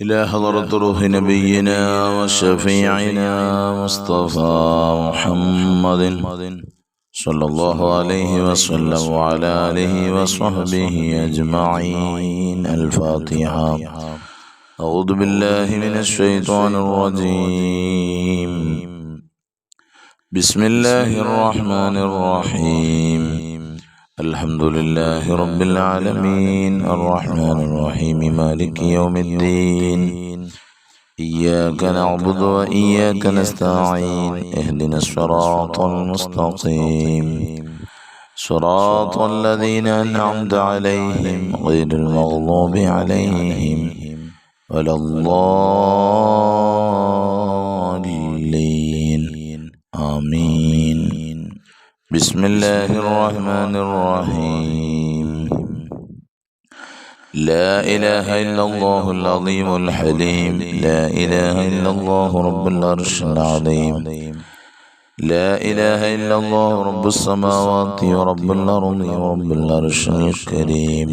إلى حضرة روح نبينا وشفيعنا مصطفى محمد صلى الله عليه وسلم وعلى آله وصحبه أجمعين. الفاتحة. أعوذ بالله من الشيطان الرجيم. بسم الله الرحمن الرحيم. الحمد لله رب العالمين الرحمن الرحيم مالك يوم الدين. إياك نعبد وإياك نستعين. اهدنا الصراط المستقيم صراط الذين أنعمت عليهم غير المغضوب عليهم ولا الضالين. آمين. بسم الله الرحمن الرحيم. لا إله إلا الله العظيم الحليم. لا إله إلا الله رب العرش العظيم. لا إله إلا الله رب السماوات ورب الأرض ورب العرش الكريم.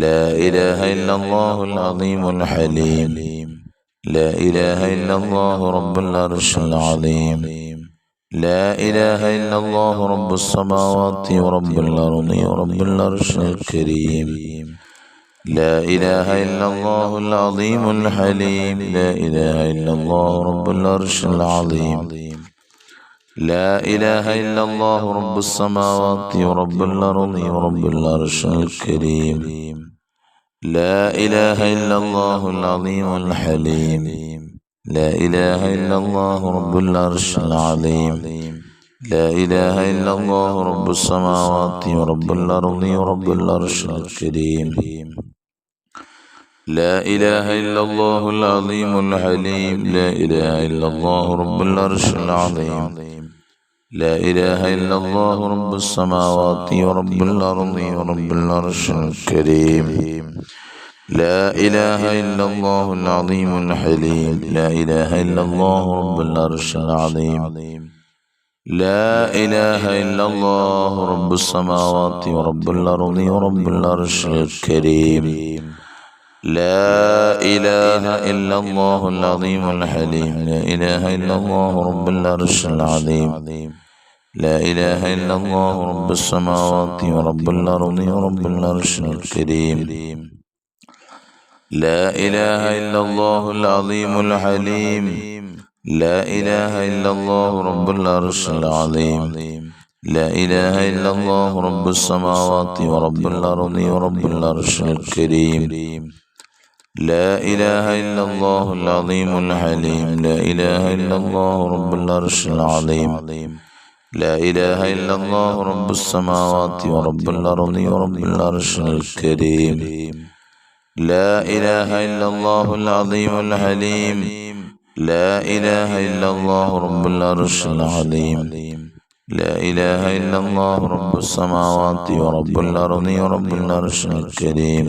لا إله إلا الله العظيم الحليم. لا إله إلا الله رب العرش العظيم. لا إله إلا الله رب السماوات ورب الأرض ورب العرش الكريم. لا إله إلا الله العظيم الحليم. لا إله إلا الله رب العرش العظيم. لا إله إلا الله رب السماوات ورب الأرض ورب العرش الكريم. لا إله إلا الله العظيم الحليم. لا إله إلا الله رب العرش العظيم. لا إله إلا الله رب السماوات ورب الأرض ورب العرش الكريم. لا إله إلا الله العظيم الحليم. لا إله إلا الله رب العرش العظيم. لا إله إلا الله رب السماوات ورب الأرض ورب العرش الكريم. لا إله إلا الله العظيم الحليم. لا إله إلا الله رب العرش العظيم. لا إله إلا الله رب السماوات ورب الأرض ورب العرش الكريم. لا إله إلا الله العظيم الحليم. لا إله إلا الله رب العرش العظيم. لا إله إلا الله رب السماوات ورب الأرض ورب العرش الكريم. لا إله إلا الله العظيم الحليم. لا إله إلا الله رب العرش العظيم. لا إله إلا الله رب السماوات ورب الأرض ورب العرش الكريم. لا إله إلا الله العظيم الحليم. لا إله إلا الله رب العرش العظيم. لا إله إلا الله رب السماوات ورب الأرض ورب العرش الكريم. لا إله إلا الله العظيم الحليم. لا إله إلا الله رب العرش العظيم. لا إله إلا الله رب السماوات ورب الأرض ورب العرش الكريم.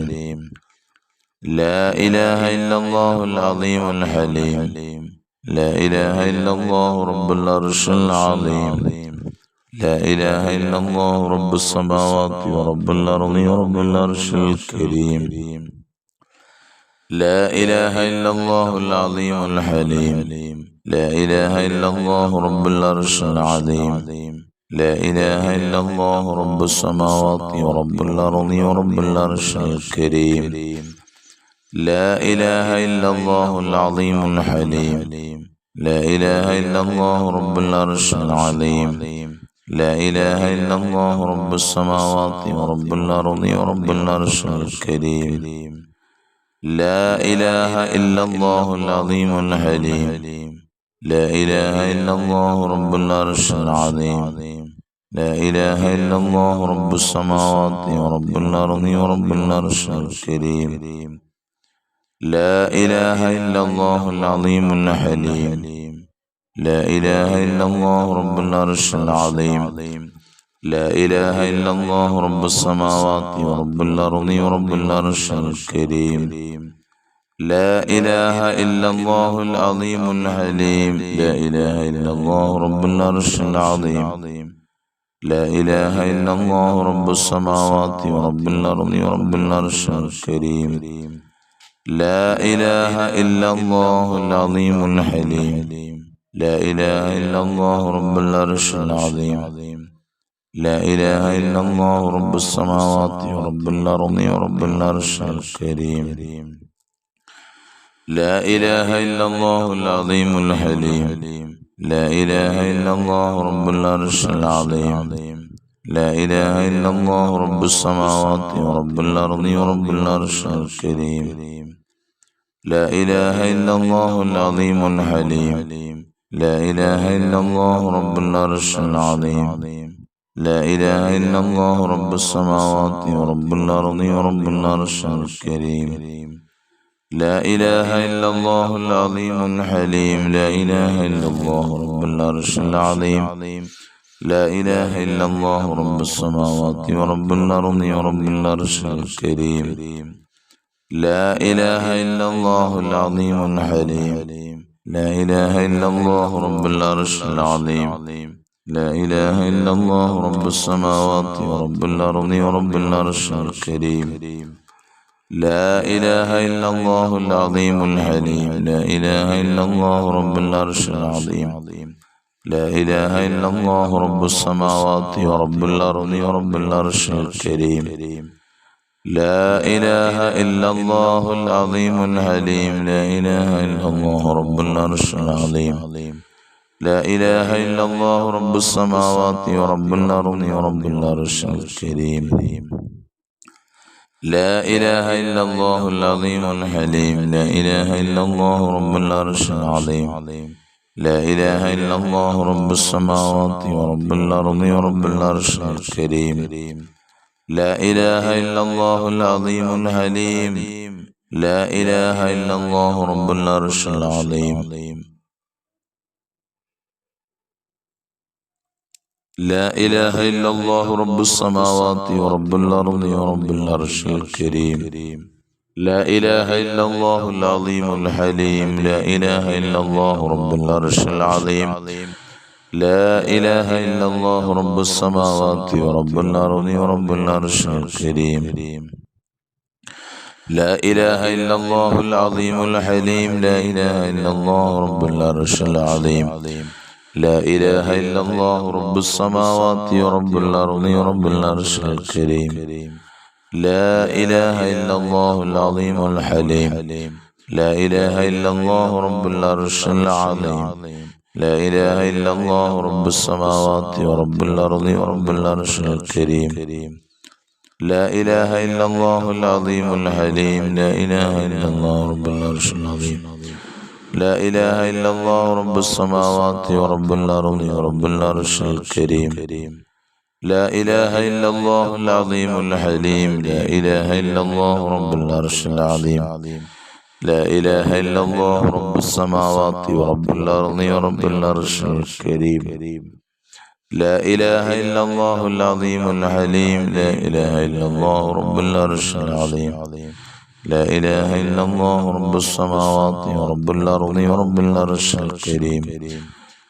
لا إله إلا الله العظيم الحليم. لا إله إلا الله رب العرش العظيم. لا إله إلا الله رب السماوات ورب الأرض ورب العرش الكريم. لا إله إلا الله العظيم الحليم. لا إله إلا الله رب العرش العظيم. لا إله إلا الله رب السماوات ورب الأرض ورب العرش الكريم. لا إله إلا الله العظيم الحليم. لا إله إلا الله رب العرش العظيم. لا إله إلا الله رب السماوات ورب الأرض ورب العرش الكريم. لا إله إلا الله العظيم الحليم. لا إله إلا الله رب العرش العظيم. لا إله إلا الله رب السماوات ورب الأرض ورب العرش الكريم. لا إله إلا الله العظيم الحليم. لا إله إلا الله رب العرش العظيم. لا إله إلا الله رب السماوات ورب الأرض ورب العرش الكريم. لا إله إلا الله العظيم الحليم. لا إله إلا الله رب العرش العظيم. لا إله إلا الله رب السماوات ورب الأرض ورب العرش الكريم. لا إله إلا الله العظيم الحليم لا إله إلا الله رب العرش العظيم لا إله إلا الله رب السماوات ورب الأرض ورب العرش الكريم لا إله إلا الله العظيم الحليم لا إله إلا الله رب العرش العظيم لا إله إلا الله رب السماوات ورب الأرض ورب العرش الكريم لا إله إلا الله العظيم الحليم لا إله إلا الله رب العرش العظيم لا إله إلا الله رب السماوات ورب الأرض ورب العرش الكريم لا إله إلا الله العظيم الحليم لا إله إلا الله رب العرش العظيم لا إله إلا الله رب السماوات ورب الأرض ورب العرش الكريم لا إله إلا الله العظيم الحليم لا إله إلا الله رب العرش العظيم لا إله إلا الله رب السماوات ورب الأرض ورب العرش الكريم لا إله إلا الله العظيم الحليم لا إله إلا الله رب العرش العظيم لا إله إلا الله رب السماوات ورب الأرض ورب العرش الكريم لا إله إلا الله العظيم الحليم لا إله إلا الله رب العرش العظيم لا إله إلا الله رب السماوات ورب الأرض ورب العرش الكريم لا إله إلا الله العظيم الحليم لا إله إلا الله رب العرش العظيم لا إله إلا الله رب السماوات ورب الأرض ورب العرش الكريم لا إله إلا الله العظيم الحليم لا إله إلا الله رب العرش العظيم لا إله إلا الله رب السماوات ورب الأرض ورب العرش الكريم لا إله إلا الله العظيم الحليم لا إله إلا الله رب العرش العظيم لا إله إلا الله رب السماوات ورب الأرض ورب العرش الكريم لا إله إلا الله العظيم الحليم لا إله إلا الله رب العرش العظيم لا إله إلا الله رب السماوات ورب الأرض ورب العرش الكريم لا إله إلا الله العظيم الحليم لا إله إلا الله رب العرش العظيم لا إله إلا الله رب السماوات ورب الأرض ورب العرش الكريم لا إله إلا الله العظيم الحليم لا إله إلا الله رب العرش العظيم لا إله إلا الله رب السماوات ورب الأرض ورب العرش الكريم لا إله إلا الله العظيم الحليم لا إله إلا الله رب العرش العظيم لا إله إلا الله رب السماوات ورب الأرض ورب العرش الكريم لا إله إلا الله العظيم الحليم لا إله إلا الله رب العرش العظيم لا إله إلا الله رب السماوات ورب الأرض ورب العرش الكريم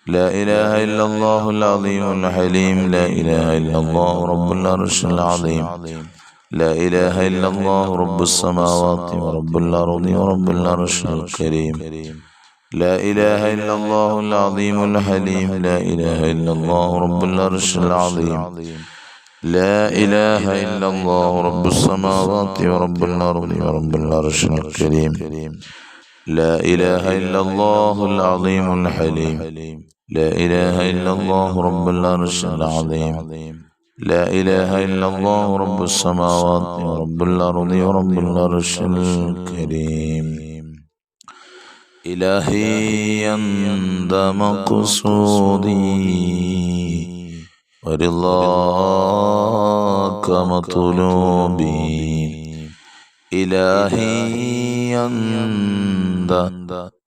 لا إله إلا الله العظيم الحليم لا إله إلا الله رب العرش العظيم لا إله إلا الله رب السماوات ورب الأرض ورب العرش الكريم لا إله إلا الله العظيم الحليم لا إله إلا الله رب العرش العظيم لا إله إلا الله رب السماوات ورب الأرض ورب العرش الكريم لا إله إلا الله العظيم الحليم لا إله إلا الله رب العرش العظيم لا إله إلا الله رب السماوات ورب الأرض ورب العرش الكريم إلهي أنت مقصودي ورضاك مطلوبي إلهي أنت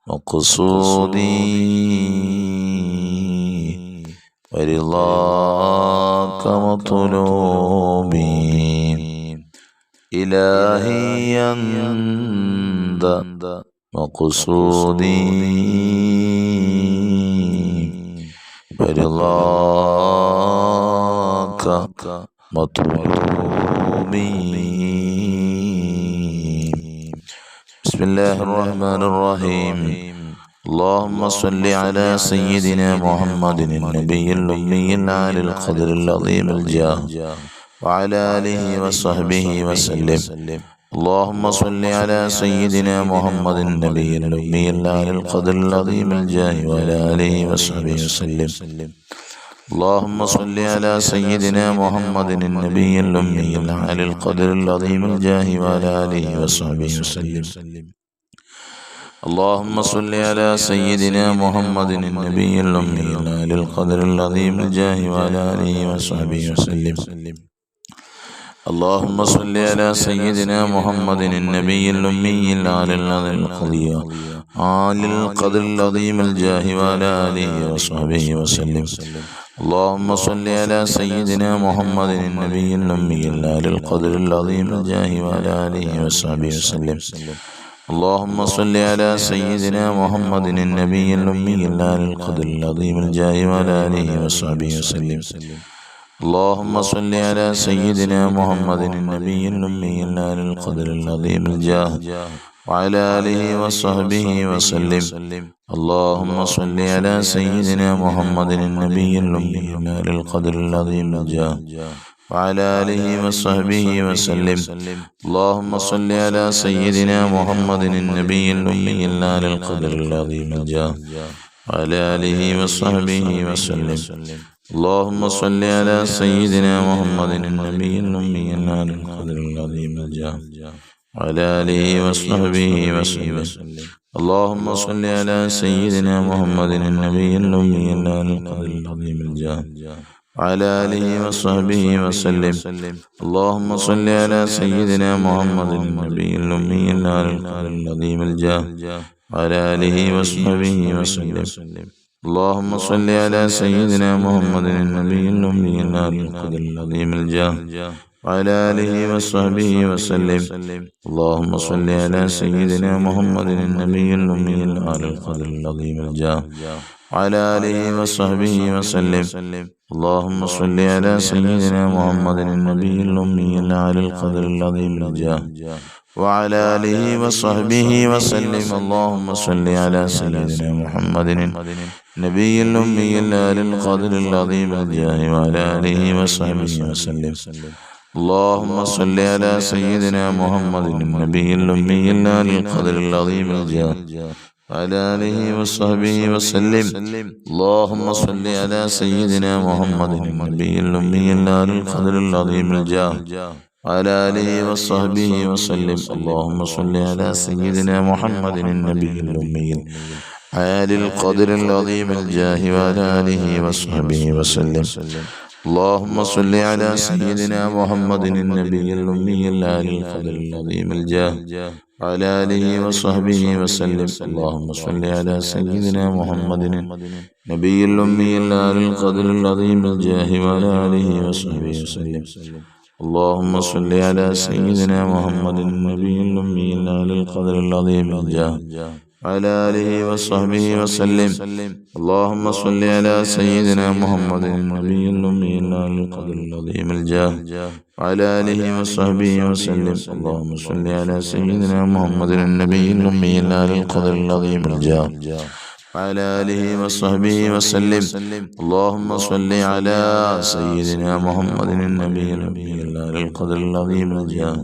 مقصودي ورضاك مطلوبي إلهي أنت مقصودي ورضاك مطلوبي. بسم الله الرحمن الرحيم. اللهم صل على سيدنا محمد النبي الأمي العالي القدر العظيم الجاه وعلى آله وصحبه وسلم. اللهم صل على سيدنا محمد النبي الأمي العالي القدر العظيم الجاه وعلى آله وصحبه وسلم. اللهم صل على سيدنا محمد النبي الأمي العالي القدر العظيم الجاه وعلى آله وصحبه وسلم. اللهم صل على سيدنا محمد النبي الأمي العالي القدر العظيم الجاه وعلى آله وصحبه وسلم. اللهم صل على سيدنا محمد النبي الأمي العالي القدر العظيم الجاه وعلى آله وصحبه وسلم. اللهم صل على سيدنا محمد النبي الأمي العالي القدر العظيم الجاه وعلى آله وصحبه وسلم. اللهم صل على سيدنا محمد النبي الأمي العالي القدر العظيم الجاه وعلى آله وصحبه وسلم. اللهم صل على سيدنا محمد النبي الأمي العالي القدر العظيم الجاه وعلى آله وصحبه وسلم. اللهم صل على سيدنا محمد النبي الأمي العالي القدر العظيم الجاه وعلى آله وصحبه وسلم. اللهم صل على سيدنا محمد النبي الأمي العالي القدر العظيم الجاه وعلى آله وصحبه وسلم. اللهم صل على سيدنا محمد النبي الأمي العالي القدر العظيم الجاه وعلى آله وصحبه وسلم. اللهم صل على سيدنا محمد النبي الأمي العالي القدر العظيم الجاه وعلى آله وصحبه وسلم. اللهم صل على سيدنا محمد النبي الأمي العالي القدر العظيم الجاه وعلى آله وصحبه وسلم. اللهم صل على سيدنا محمد النبي الأمي العالي القدر العظيم الجاه وعلى آله وصحبه وسلم. اللهم صل على سيدنا محمد النبي الأمي العالي القدر العظيم الجاه وعلى آله وصحبه وسلم. اللهم صل على سيدنا محمد النبي الأمي العالي القدر العظيم الجاه وعلى آله وصحبه وسلم. اللهم صل على سيدنا محمد النبي الأمي العالي القدر العظيم الجاه وعلى آله وصحبه وسلم. اللهم صل على سيدنا محمد النبي الأمي العالي القدر العظيم الجاه وعلى آله وصحبه وسلم. اللهم صل على سيدنا محمد النبي الأمي العالي القدر العظيم الجاه وعلى آله وصحبه وسلم. اللهم صل على سيدنا محمد النبي الأمي العالي القدر العظيم الجاه وعلى آله وصحبه وسلم. اللهم صل على سيدنا محمد النبي الأمي العالي القدر العظيم الجاه وعلى آله وصحبه وسلم. اللهم صل على سيدنا محمد النبي الأمي العالي القدر العظيم الجاه وعلى آله وصحبه وسلم. اللهم صل على سيدنا محمد النبي الأمي العالي القدر العظيم الجاه وعلى آله وصحبه وسلم. اللهم صل على سيدنا محمد النبي الأمي العالي القدر العظيم الجاه وعلى آله وصحبه وسلم. اللهم صل على سيدنا محمد النبي الأمي العالي القدر العظيم الجاه وعلى آله وصحبه وسلم. اللهم صل على سيدنا محمد النبي الأمي العالي القدر العظيم الجاه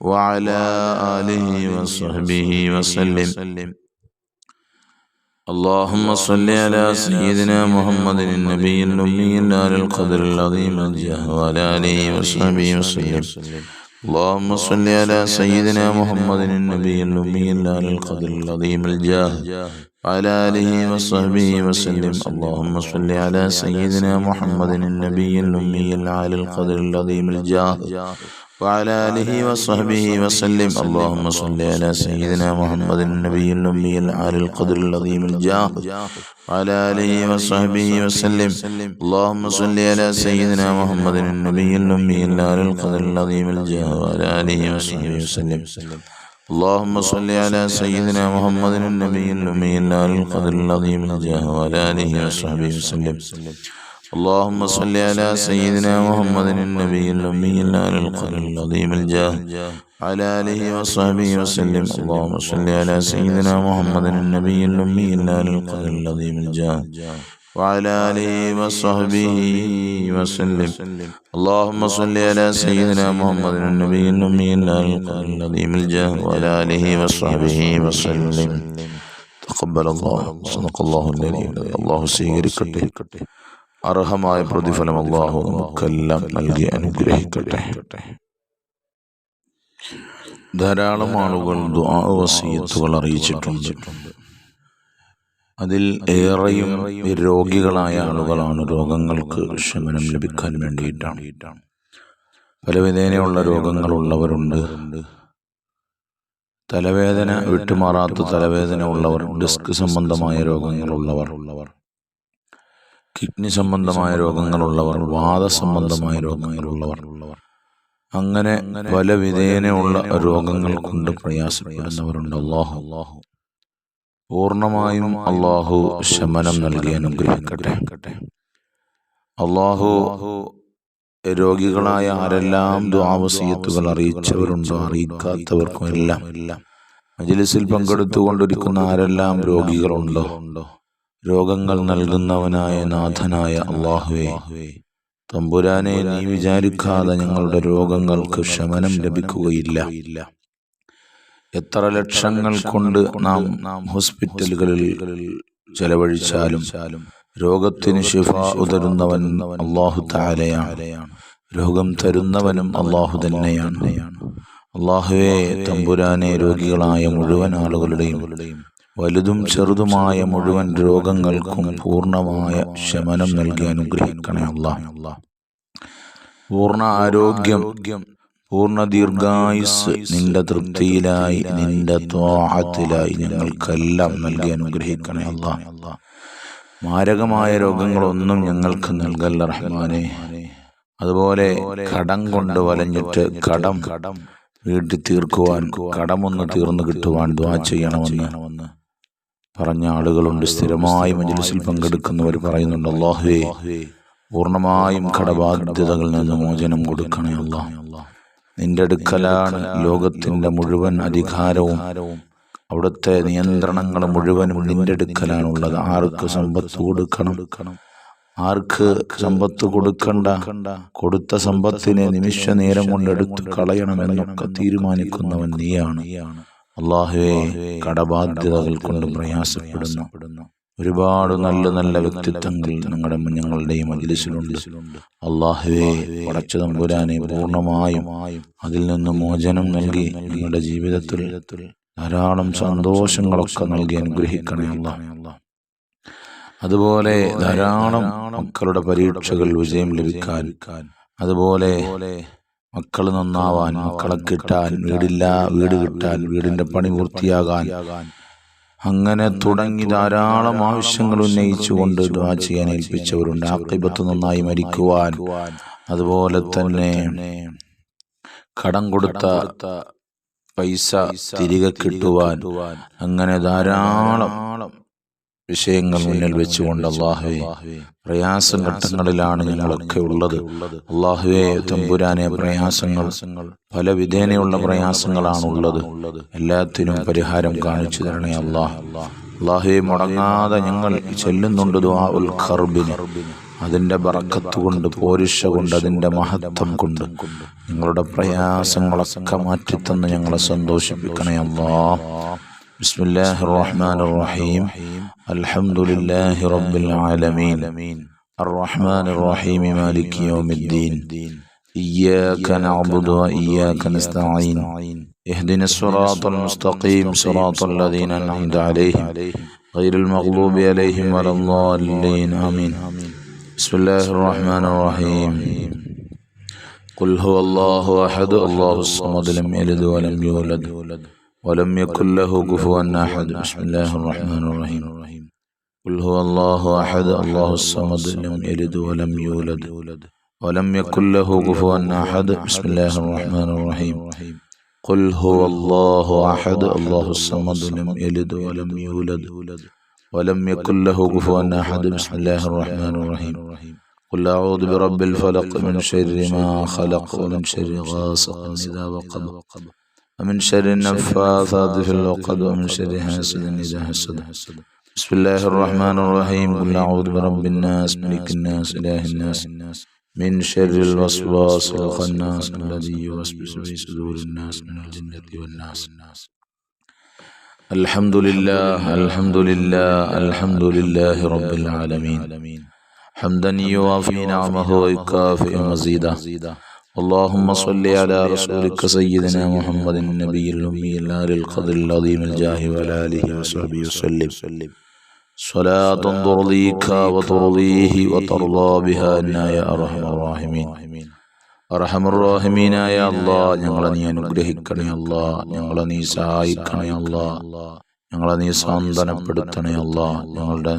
وعلى آله وصحبه وسلم. اللهم صل على سيدنا محمد النبي الأمي العالي القدر العظيم الجاه وعلى آله وصحبه وسلم. اللهم صل على سيدنا محمد النبي الأمي العالي القدر العظيم الجاه وعلى آله وصحبه وسلم. اللهم صل على سيدنا محمد النبي الأمي العالي القدر العظيم الجاه وعلى آله وصحبه وسلم. اللهم صل على سيدنا محمد النبي الأمي العالي القدر العظيم الجاه وعلى آله وصحبه وسلم. اللهم صل على سيدنا محمد النبي الأمي العالي القدر العظيم الجاه وعلى آله وصحبه وسلم. اللهم صل على سيدنا محمد النبي الأمي العالي القدر العظيم الجاه وعلى آله وصحبه وسلم. اللهم صل على سيدنا محمد النبي الأمي القدر العظيم الجاه على آله وصحبه وسلم. اللهم صل على سيدنا محمد النبي الأمي القدر العظيم الجاه وعلى آله وصحبه وسلم. اللهم صل على سيدنا محمد النبي الأمي القدر العظيم الجاه وعلى آله وصحبه وسلم. تقبل الله صدق الله الذي الله സ്വീകരിക്കട്ടെ. അർഹമായ പ്രതിഫലം അല്ലാഹു നമുക്കെല്ലാം നൽകി അനുഗ്രഹിക്കട്ടെ. ധാരാളം ആളുകൾ ദുആ വസിയത്തുകൾ അറിയിച്ചിട്ടുണ്ട്. അതിൽ ഏറെയും രോഗികളായ ആളുകളാണ്. രോഗങ്ങൾക്ക് ശമനം ലഭിക്കാൻ വേണ്ടിയിട്ടാണ്. പലവിധേനയുള്ള രോഗങ്ങളുള്ളവരുണ്ട്. തലവേദന വിട്ടുമാറാത്ത തലവേദന ഉള്ളവർ, ഡിസ്ക് സംബന്ധമായ രോഗങ്ങളുള്ളവർ, കിഡ്നി സംബന്ധമായ രോഗങ്ങളുള്ളവർ, വാദസംബന്ധമായ രോഗങ്ങളുള്ളവർ, അങ്ങനെ പല വിധേനയുള്ള രോഗങ്ങൾ കൊണ്ട് പ്രയാസപ്പെടുന്നവരുണ്ട്. അല്ലാഹു പൂർണ്ണമായും അല്ലാഹു ശമനം നൽകി അനുഗ്രഹിക്കട്ടെ. അല്ലാഹു രോഗികളായ ആരെല്ലാം ദുആ വസിയത്തുകൾ അറിയിച്ചവരുണ്ടോ അറിയിക്കാത്തവർക്കും എല്ലാം മജ്‌ലിസിൽ പങ്കെടുത്തുകൊണ്ടിരിക്കുന്ന ആരെല്ലാം രോഗികളുണ്ടോ, രോഗങ്ങൾ നൽകുന്നവനായ നാഥനായ അല്ലാഹുവേ, തമ്പുരാനെ, നീ വിചാരിക്കാതെ ഞങ്ങളുടെ രോഗങ്ങൾക്ക് ശമനം ലഭിക്കുകയില്ല. എത്ര ലക്ഷങ്ങൾ കൊണ്ട് നാം ഹോസ്പിറ്റലുകളിൽ ചെലവഴിച്ചാലും രോഗത്തിന് ശിഫാ തരുന്നവൻ അല്ലാഹു തആലയാണ്. രോഗം തരുന്നവനും അല്ലാഹു തന്നെയാണ്. അല്ലാഹുവേ, തമ്പുരാനെ, രോഗികളായ മുഴുവൻ ആളുകളുടെയും വലുതും ചെറുതുമായ മുഴുവൻ രോഗങ്ങൾക്കും പൂർണ്ണമായ ശമനം നൽകി അനുഗ്രഹിക്കണേ അല്ലാഹ്. പൂർണ്ണ ആരോഗ്യം, പൂർണ്ണ ദീർഘായുസ് നിന്റെ തൃപ്തിയിലായി, നിന്റെ ത്വാഅത്തിലായി ഞങ്ങൾക്കെല്ലാം നൽകി അനുഗ്രഹിക്കണേ അല്ലാഹ്. മാരകമായ രോഗങ്ങളൊന്നും ഞങ്ങൾക്ക് നൽകല്ല റഹ്മാനെ. അതുപോലെ കടം കൊണ്ട് വലഞ്ഞിട്ട് കടം വീട്ടി തീർക്കുവാൻ, കടമൊന്ന് തീർന്നു കിട്ടുവാൻ ദുആ ചെയ്യണമെന്ന് പറഞ്ഞ ആളുകളുണ്ട്. സ്ഥിരമായി മജ്‌ലിസിൽ പങ്കെടുക്കുന്നവർ പറയുന്നുണ്ട്, അല്ലാഹുവേ, പൂർണ്ണമായും കടബാധ്യതകളിൽ നിന്ന് മോചനം കൊടുക്കണേ അല്ലാഹ്. നിന്റെ അടുക്കലാണ് ലോകത്തിന്റെ മുഴുവൻ അധികാരവും, അവിടുത്തെ നിയന്ത്രണങ്ങൾ മുഴുവനും നിന്റെ അടുക്കലാണുള്ളത്. ആർക്ക് സമ്പത്ത് കൊടുക്കണം, ആർക്ക് സമ്പത്ത് കൊടുക്കണ്ട, കൊടുത്ത സമ്പത്തിനെ നിമിഷ നേരം കൊണ്ട് എടുത്തു കളയണമെന്നൊക്കെ തീരുമാനിക്കുന്നവൻ നീയാണ്. അല്ലാഹുവേ, കടബാധ്യതകൾ കൊണ്ട് പ്രയാസപ്പെടുന്നു ഒരുപാട് നല്ല നല്ല വ്യക്തിത്വങ്ങൾ ഞങ്ങളുടെയും മജ്‌ലിസിലുണ്ട്. അല്ലാഹുവേ, പടച്ച തമ്പുരാനെ, പൂർണ്ണമായും അതിൽ നിന്ന് മോചനം നൽകി ഞങ്ങളുടെ ജീവിതത്തിൽ ധാരാളം സന്തോഷങ്ങളൊക്കെ നൽകി അനുഗ്രഹിക്കണേ അല്ലാഹ്. അതുപോലെ ധാരാളം മക്കളുടെ പരീക്ഷകൾ വിജയം ലഭിക്കാൻ, അതുപോലെ മക്കൾ നന്നാവാൻ, മക്കളെ കിട്ടാൻ, വീട് കിട്ടാൻ, വീടിന്റെ പണി പൂർത്തിയാകാൻ, അങ്ങനെ തുടങ്ങി ധാരാളം ആവശ്യങ്ങൾ ഉന്നയിച്ചുകൊണ്ട് ദുആ ചെയ്യാൻ ഏൽപ്പിച്ചവരുണ്ട്. ആഖിബത്ത് നന്നായി മരിക്കുവാൻ, അതുപോലെ തന്നെ കടം കൊടുത്ത പൈസ തിരികെ കിട്ടുവാൻ, അങ്ങനെ ധാരാളം വിഷയങ്ങൾ മുന്നിൽ വെച്ചുകൊണ്ട് അല്ലാഹുവേ, പ്രയാസ ഘട്ടങ്ങളിലാണ് ഞങ്ങളൊക്കെ ഉള്ളത്. അല്ലാഹുവേ, തമ്പുരാനെ, പ്രയാസങ്ങൾ പല വിധേനയുള്ള പ്രയാസങ്ങളാണുള്ളത്. എല്ലാത്തിനും പരിഹാരം കാണിച്ചു തരണേ അല്ലാഹ്. അല്ലാഹുവേ, മുടങ്ങാതെ ഞങ്ങൾ ചെല്ലുന്നുണ്ട് ദുആഉൽ ഖർബിന്. അതിൻ്റെ ബറക്കത്ത് കൊണ്ട്, പോരിഷ കൊണ്ട്, അതിൻ്റെ മഹത്വം കൊണ്ട് ഞങ്ങളുടെ പ്രയാസങ്ങളൊക്കെ മാറ്റിത്തന്ന് ഞങ്ങളെ സന്തോഷിപ്പിക്കണേ അല്ലാഹ്. ബിസ്മില്ലാഹിർ റഹ്മാനിർ റഹീം. അൽഹംദുലില്ലാഹി റബ്ബിൽ ആലമീൻ. അർറഹ്മാനിർ റഹീം. മാലികി യൗമിദ്ദീൻ. ഇയ്യാക നഅ്ബുദു വഇയ്യാക നസ്തഈൻ. ഇഹ്ദിനസ് സിറാത്തൽ മുസ്തഖീം. സിറാത്തൽ ലദീന അൻഅംത അലൈഹിം ഗൈറിൽ മഗ്ദൂബി അലൈഹിം വലദ്ദാല്ലീൻ. ആമീൻ. ബിസ്മില്ലാഹിർ റഹ്മാനിർ റഹീം. ഖുൽ ഹുവല്ലാഹു അഹദ്. അല്ലാഹുസ് സമദ്. ലം യലിദ് വലം യൂലദ് വലം യകുൽ ലഹു കുഫുവൻ അഹദ്. ബിസ്മില്ലാഹിർ റഹ്മാനിർ റഹീം. ഖുൽ ഹുവല്ലാഹു അഹദ്. അല്ലാഹുസ് സമദ്. ലം യലിദ് വലം യൂലദ് വലം യകുൽ ലഹു കുഫുവൻ അഹദ്. ബിസ്മില്ലാഹിർ റഹ്മാനിർ റഹീം. ഖുൽ ഹുവല്ലാഹു അഹദ്. അല്ലാഹുസ് സമദ്. ലം യലിദ് വലം യൂലദ് വലം യകുൽ ലഹു കുഫുവൻ അഹദ്. ബിസ്മില്ലാഹിർ റഹ്മാനിർ റഹീം. قل أعوذ برب الفلق من شر ما خلق ومن شر غاسق إذا وقب ومن شر النفاثات في العقد ومن شر حاسد إذا حسد. بسم الله الرحمن الرحيم. قل أعوذ برب الناس ملك الناس إله الناس من شر الوسواس الخناس الذي يوسوس في صدور الناس من الجنة والناس. الحمد لله الحمد لله الحمد لله رب العالمين حمدا يوافي نعمه ويكافئ مزيدا. اللهم صل على رسولك سيدنا محمد النبي الأمي الآل القدر العظيم الجاه وعلى آله وصحبه وسلم صلاة ترضيك وترضيه وترضى بها أنا يا أرحم الراحمين. അർഹമർറഹീമീനായ അല്ലാഹ്, ഞങ്ങളെ നീ അനുഗ്രഹിക്കണേ അല്ലാഹ്, ഞങ്ങളെ നീ സഹായിക്കണേ അല്ലാഹ്, ഞങ്ങളെ നീ സാന്ത്വനപ്പെടുത്തണേ അല്ലാഹ്. ഞങ്ങളുടെ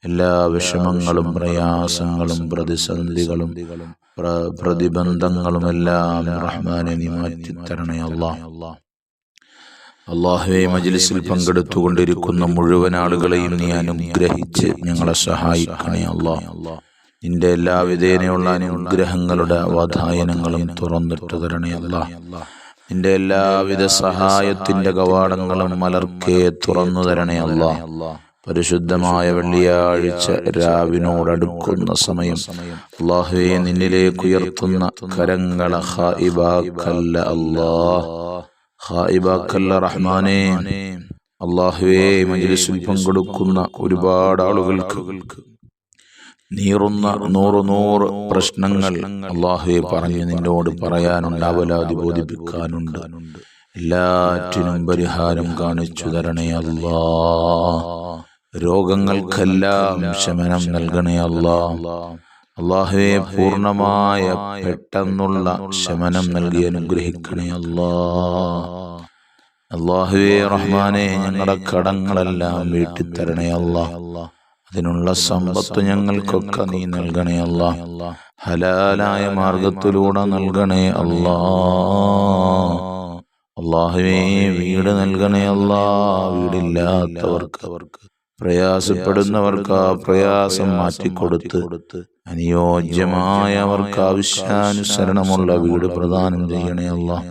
എല്ലാ വിഷമങ്ങളും പ്രയാസങ്ങളും പ്രതിസന്ധികളും പ്രതിബന്ധങ്ങളും എല്ലാം റഹ്മാനെ നീ മാറ്റിത്തരണേ അല്ലാഹ്. അല്ലാഹുവേ, മജ്ലിസിൽ പങ്കെടുത്തുകൊണ്ടിരിക്കുന്ന മുഴുവൻ ആളുകളെയും നീ അനുഗ്രഹിച്ച് ഞങ്ങളെ സഹായിക്കണേ അല്ലാഹ്. നിന്റെ എല്ലാ വിധേനയുള്ള അനുഗ്രഹങ്ങളുടെ വാതായനങ്ങളും തുറന്നിട്ട് തരണേ അല്ലാഹ്. നിന്റെ എല്ലാവിധ സഹായത്തിന്റെ കവാടങ്ങളും മലർക്കെ തുറന്നു തരണേ അല്ലാഹ്. പരിശുദ്ധമായ വെള്ളിയാഴ്ച രാവിനോടടുക്കുന്ന സമയം അല്ലാഹുവേ, നിന്നിലേക്ക് ഉയർത്തുന്ന കരങ്ങളെ ഖായിബാക്കല്ല അല്ലാഹ്, ഖായിബാക്കല്ല റഹ്മാനേ. അല്ലാഹുവേ, മജ്ലിസിൽ പങ്കെടുക്കുന്ന ഒരുപാട് ആളുകൾക്ക് നീറുന്ന നൂറ് പ്രശ്നങ്ങൾ അല്ലാഹുവേ പറഞ്ഞ് നിന്നോട് പറയാനുണ്ട്, അവലാതി ബോധിപ്പിക്കാനുണ്ട്. എല്ലാറ്റിനും പരിഹാരം കാണിച്ചു തരണേ അല്ലാഹ്. രോഗങ്ങൾക്കെല്ലാം ശമനം നൽകണേ അല്ലാഹ്. അല്ലാഹുവേ, പൂർണ്ണമായ പെട്ടെന്നുള്ള ശമനം നൽകി അനുഗ്രഹിക്കണേ അല്ലാഹ്. അല്ലാഹുവേ റഹ്മാനെ, ഞങ്ങളുടെ കടങ്ങളെല്ലാം വീട്ടിത്തരണേ അല്ലാഹ്. അതിനുള്ള സമ്പത്ത് ഞങ്ങൾക്കൊക്കെ നീ നൽകണേ അല്ലാഹ്. ഹലാലായ മാർഗത്തിലൂടെ നൽകണേ അല്ലാഹ്. അല്ലാഹുവേ, വീട് നൽകണേ അല്ലാഹ്. വീടില്ലാത്തവർക്ക്, പ്രയാസപ്പെടുന്നവർക്ക് ആ പ്രയാസം മാറ്റിക്കൊടുത്ത് അനുയോജ്യമായ അവർക്ക് ആവശ്യാനുസരണമുള്ള വീട് പ്രദാനം ചെയ്യണേ അല്ലാഹ്.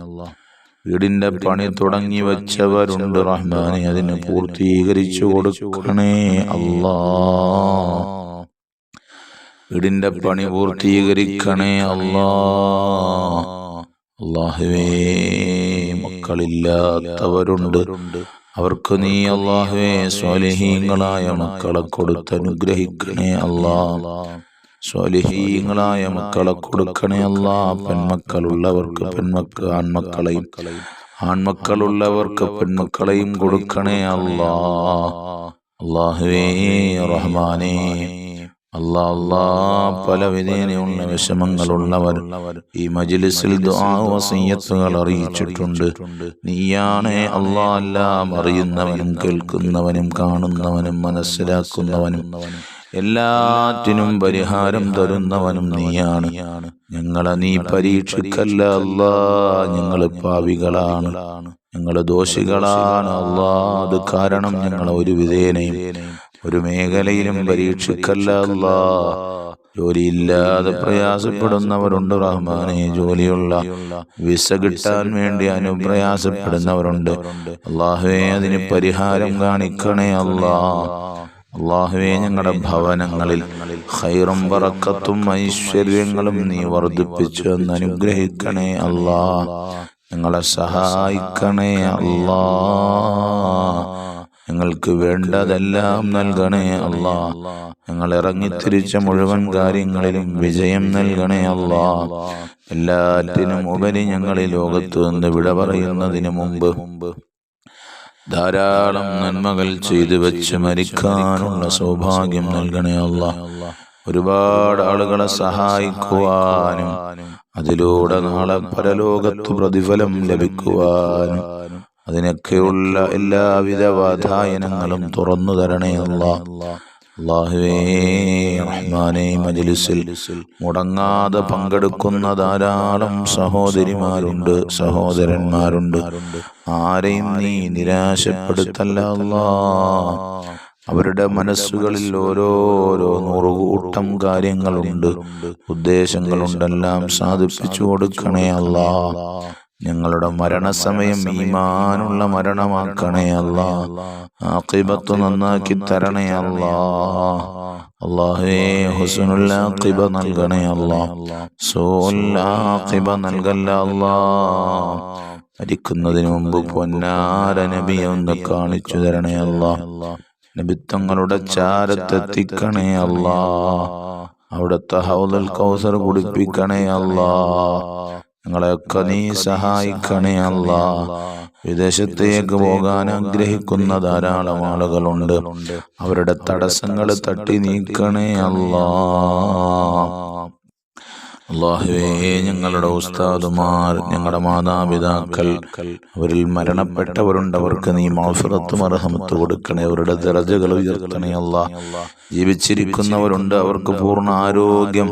വീടിന്റെ പണി തുടങ്ങി വെച്ചവരുണ്ട് റഹ്മാനെ, അതിന് പൂർത്തീകരിച്ചു കൊടുക്കണേ അല്ലാഹ്. വീടിന്റെ പണി പൂർത്തീകരിക്കണേ അല്ലാഹ്. അല്ലാഹുവേ, മക്കളില്ലാത്തവരുണ്ട്, അവർക്ക് നീ അല്ലാഹുവേ സ്വാലിഹീങ്ങളായ മക്കളെ കൊടുത്ത് അനുഗ്രഹിക്കണേ അല്ലാഹ്. സ്വാലിഹീങ്ങളായ മക്കളെ കൊടുക്കണേ അല്ലാഹ്. പെൺമക്കളുള്ളവർക്ക് ആൺമക്കളെയും, ആൺമക്കളുള്ളവർക്ക് പെൺമക്കളെയും കൊടുക്കണേ അല്ലാഹ്. അല്ലാഹുവേ റഹ്മാനേ, അല്ലാഹ് പല വിധേനയുള്ള വിഷമങ്ങളുള്ളവർ ഈ മജ്ലിസിൽ ദുആ വസിയ്യത്തുകൾ അറിയിച്ചിട്ടുണ്ട്. നീയാണേ അല്ലാഹ് എല്ലാം അറിയുന്നവനും കേൾക്കുന്നവനും കാണുന്നവനും മനസ്സിലാക്കുന്നവനും എല്ലാറ്റിനും പരിഹാരം തരുന്നവനും നീയാണ്. ഞങ്ങളെ നീ പരീക്ഷിക്കല്ല അല്ലാഹ്. ഞങ്ങള് പാപികളാണ്, ഞങ്ങള് ദോഷികളാണ് അല്ലാഹ്. അത് കാരണം ഞങ്ങളെ ഒരു വിധേനയും ഒരു മേഖലയിലും പരീക്ഷിക്കല്ല അല്ലാഹ്. ജോലിയില്ലാതെ പ്രയാസപ്പെടുന്നവരുണ്ട് റഹ്മാനെ, ജോലിയുള്ള വിസ കിട്ടാൻ വേണ്ടി അനുപ്രയാസപ്പെടുന്നവരുണ്ട്. അല്ലാഹുവേ, അതിന് പരിഹാരം കാണിക്കണേ അല്ലാഹ്. അല്ലാഹുവേ, ഞങ്ങളുടെ ഭവനങ്ങളിൽ ഖൈറും ബറക്കത്തും ഐശ്വര്യങ്ങളും നീ വർദ്ധിപ്പിച്ചു എന്ന് അനുഗ്രഹിക്കണേ അല്ലാഹ്. ഞങ്ങളെ സഹായിക്കണേ അല്ലാഹ്. ഞങ്ങൾക്ക് വേണ്ടതെല്ലാം നൽകണേ അല്ലാഹ്. ഞങ്ങൾ ഇറങ്ങിത്തിരിച്ച മുഴുവൻ കാര്യങ്ങളിലും വിജയം നൽകണേ അല്ലാഹ്. എല്ലാറ്റിനും ഉപരി ഞങ്ങൾ ഈ ലോകത്ത് നിന്ന് വിട പറയുന്നതിന് മുമ്പ് ധാരാളം നന്മകൾ ചെയ്തു വെച്ച് മരിക്കാനുള്ള സൗഭാഗ്യം നൽകണേ അല്ലാഹ്. ഒരുപാട് ആളുകളെ സഹായിക്കുവാനും അതിലൂടെ നാളെ പരലോകത്ത് പ്രതിഫലം ലഭിക്കുവാനും അതിനൊക്കെയുള്ള എല്ലാവിധ വാതായനങ്ങളും തുറന്നു തരണേ അല്ലാഹ്. അല്ലാഹുവേ റഹ്മാനേ, മജ്ലിസിൽ മുടങ്ങാതെ പങ്കെടുക്കുന്ന ധാരാളം സഹോദരിമാരുണ്ട്, സഹോദരന്മാരുണ്ട്. ആരെയും നീ നിരാശപ്പെടുത്തല്ല അല്ലാഹ്. അവരുടെ മനസ്സുകളിൽ ഓരോരോ നൂറുകൂട്ടം കാര്യങ്ങളുണ്ട്, ഉദ്ദേശങ്ങളുണ്ടെല്ലാം സാധിപ്പിച്ചു കൊടുക്കണേ അല്ലാ. ഞങ്ങളുടെ മരണസമയം ഈമാനുള്ള മരണമാക്കണേ അല്ലാ. ആഖിബത്ത് നന്നാക്കി തരണേ അല്ലാ. അല്ലാഹുവേ, ഹുസ്നുൽ ആഖിബ നൽകണേ അല്ലാ. സൂഉൽ ആഖിബ നൽകല്ല അല്ലാ. മരിക്കുന്നതിന് മുമ്പ് പൊന്നാര നബിയെ ഒന്ന് കാണിച്ചു തരണേ അല്ലാ. നബിത്തങ്ങളുടെ ചാരത്തെത്തിക്കണേ അല്ലാ. അവിടുത്തെ ഹൗദുൽ കൗസർ കുടിപ്പിക്കണേ അല്ലാ. ഞങ്ങളെയൊക്കെ നീ സഹായിക്കണേ അല്ലാ. വിദേശത്തേക്ക് പോകാൻ ആഗ്രഹിക്കുന്ന ധാരാളം ആളുകളുണ്ട്. അവരുടെ തടസ്സങ്ങൾ തട്ടി നീക്കണേ അല്ലാ. അല്ലാഹുവേ, ഞങ്ങളുടെ ഉസ്താദുമാർ, ഞങ്ങളുടെ മാതാപിതാക്കൾ, അവരിൽ മരണപ്പെട്ടവരുണ്ട്. അവർക്ക് നീ മഗ്ഫിറത്ത് മർഹമത്ത് കൊടുക്കണേ. അവരുടെ ദറജകൾ ഉയർത്തണേ അല്ലാ. ജീവിച്ചിരിക്കുന്നവരുണ്ട്, അവർക്ക് പൂർണ്ണ ആരോഗ്യം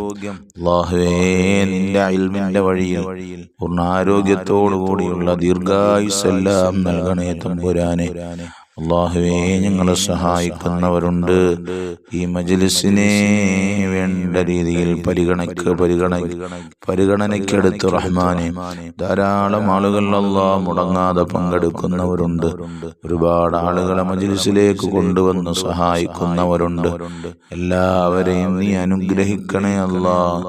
അല്ലാഹുവേ നിന്റെ ഇൽമിന്റെ വഴിയിൽ പൂർണ്ണ ആരോഗ്യത്തോടു കൂടിയുള്ള ദീർഘായുസ്സെല്ലാം നൽകണേ തമ്പുരാനെ. അല്ലാഹുവേ, ഞങ്ങളെ സഹായിക്കുന്നവരുണ്ട്. ഈ മജ്ലിസിനെ വേണ്ട രീതിയിൽ പരിഗണനയ്ക്കെടുത്ത് റഹ്മാനെ ധാരാളം ആളുകൾ അല്ലാഹ് മുടങ്ങാതെ പങ്കെടുക്കുന്നവരുണ്ട്. ഒരുപാട് ആളുകളെ മജ്ലിസിലേക്ക് കൊണ്ടുവന്ന് സഹായിക്കുന്നവരുണ്ട്. എല്ലാവരെയും നീ അനുഗ്രഹിക്കണേ അല്ലാഹ്,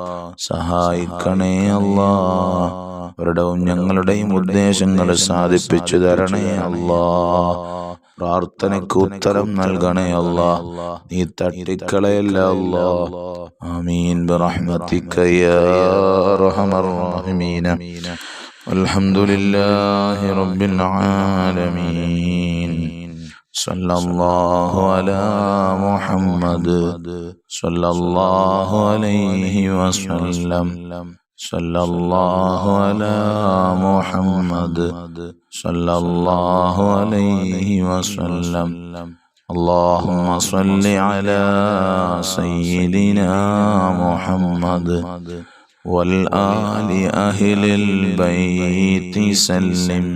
സഹായിക്കണേ അല്ലാഹ്. അവരുടെയും ഞങ്ങളുടെയും ഉദ്ദേശങ്ങൾ സാധിപ്പിച്ചു തരണേ അല്ലാഹ്. പ്രാർത്ഥനയ്ക്ക് ഉത്തരം നൽകണേ അല്ലാഹ്. നീ തട്ടിക്കളയല്ല അല്ലാഹ്. ആമീൻ ബിറഹ്മതിക യാ അർഹമർ റഹീമീൻ. അൽഹംദുലില്ലാഹി റബ്ബിൽ ആലമീൻ. സല്ലല്ലാഹു അലാ മുഹമ്മദ് സല്ലല്ലാഹു അലൈഹി വസല്ലം. സല്ലല്ലാഹു അലാ മുഹമ്മദ് സല്ലല്ലാഹു അലൈഹി വസല്ലം. اللهم صل على سيدنا محمد والآل أهل البيت سلم.